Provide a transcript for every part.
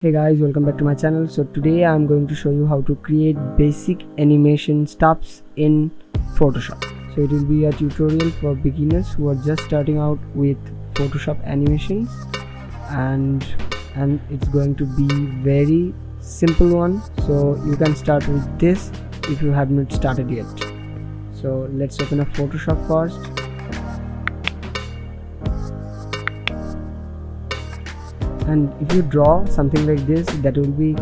Hey guys, welcome back to my channel. So today I'm going to show you how to create basic animation stuffs in Photoshop. So it will be a tutorial for beginners who are just starting out with Photoshop animations, and it's going to be very simple one. So you can start with this if you have not started yet. So let's open up Photoshop first. And if you draw something like this, that will be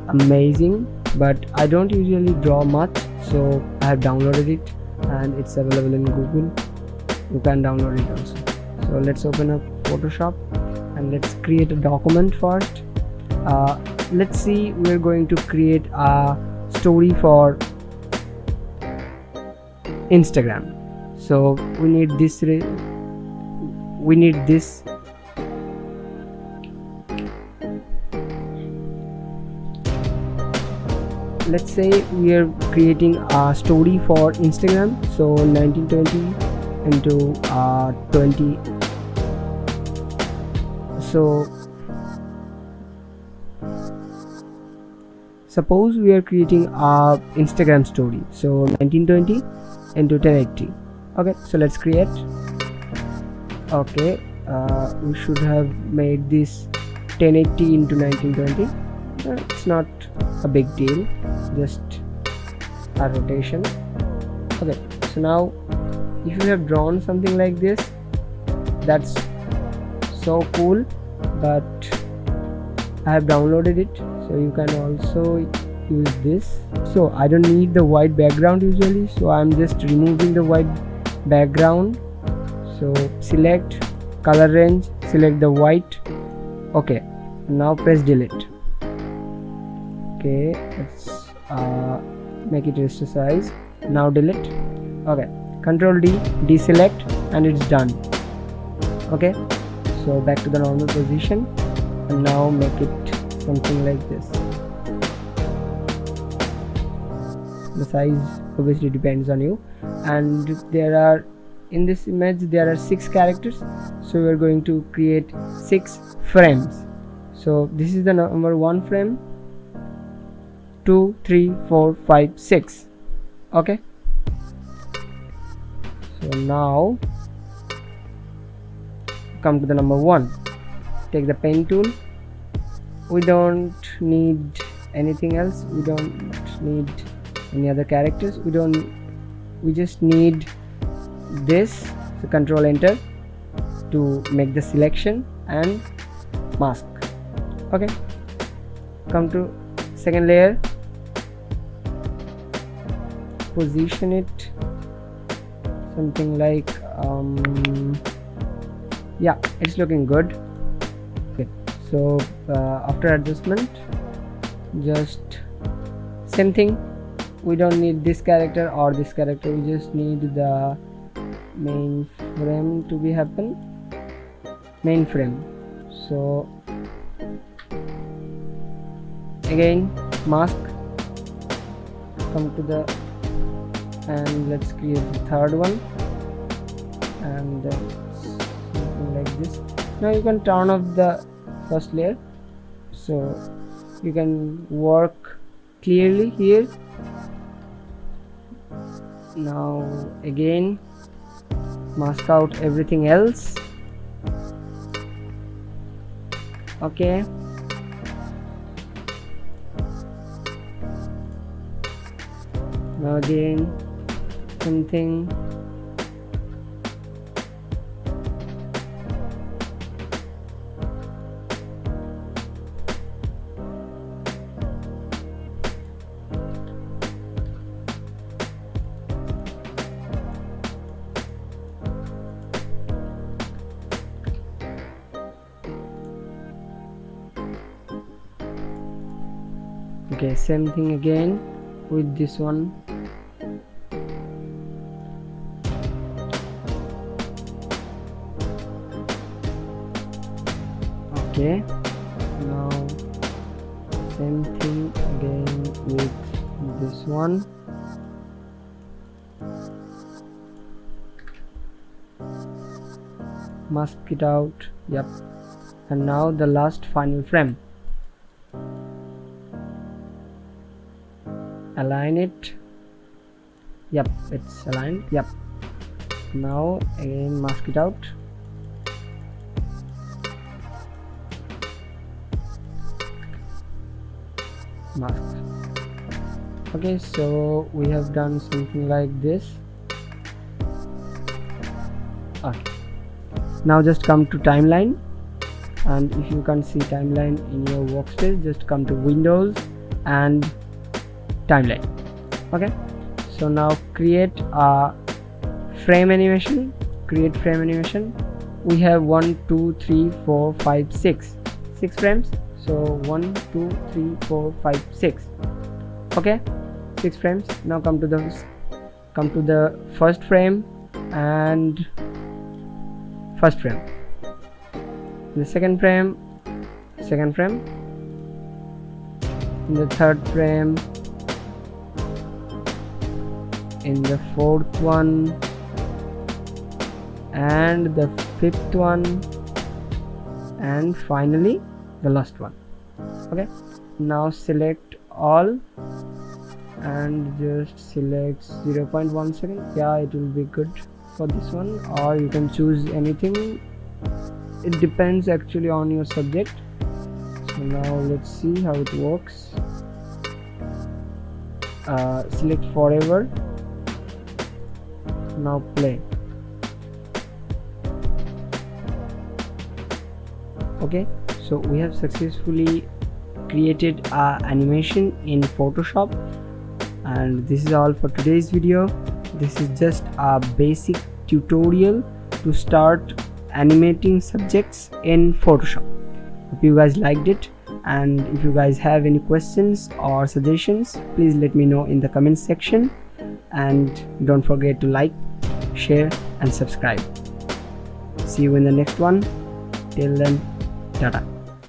amazing, but I don't usually draw much, so I have downloaded it and it's available in Google. You can download it also. So let's open up Photoshop and let's create a document first. Let's see, we're going to create a story for Instagram. So we need this let's say we are creating a story for Instagram. So 1920 into 20. So suppose we are creating a Instagram story, so 1920 into 1080. Okay, so let's create. Okay, we should have made this 1080 into 1920. It's not a big deal, just a rotation. Okay, so now if you have drawn something like this, that's so cool, but I have downloaded it, so you can also use this. So I don't need the white background usually, so I'm just removing the white background. So select color range, select the white. Okay, now press delete. Okay, let's make it raster size. Now delete. Okay, Control D, deselect, and it's done. Okay, so back to the normal position, and now make it something like this. The size obviously depends on you, and there are, in this image there are 6 characters, so we are going to create 6 frames. So this is the number 1 frame, 2, 3, 4, 5, 6. Okay, so now come to the number 1. Take the pen tool. We don't need anything else, we don't need any other characters, we just need this. So Control Enter to make the selection and mask. Okay, come to second layer, position it something like yeah, it's looking good. Okay, so after adjustment, just same thing, we don't need this character or this character, we just need the main frame to be happen, main frame. So again mask, come to the, and let's create the third one, and something like this. Now you can turn off the first layer, so you can work clearly here. Now again mask out everything else. Okay, now again something. Okay, same thing again with this one. Okay, now same thing again with this one. Mask it out. Yep, and now the last final frame. align it. Yep, it's aligned. Yep. Now again mask it out. Mask. Okay, so we have done something like this. Okay, now just come to timeline, and if you can see timeline in your workspace, just come to Windows and timeline. Okay, so now create a frame animation. Create frame animation. We have 1 2 3 4 5 6 frames. So 1 2 3 4 5 6. Okay, 6 frames. Now come to the first frame and first frame. The second frame, in the third frame, in the fourth one, and the fifth one, and finally the last one. Okay, now select all and just select 0.1 second. Yeah, it will be good for this one, or you can choose anything. It depends actually on your subject. So now let's see how it works. Select forever. Now play. Okay, so we have successfully created an animation in Photoshop, and this is all for today's video. This is just a basic tutorial to start animating subjects in Photoshop. Hope you guys liked it, and if you guys have any questions or suggestions, please let me know in the comment section, and don't forget to like, share and subscribe. See you in the next one. Till then, tata.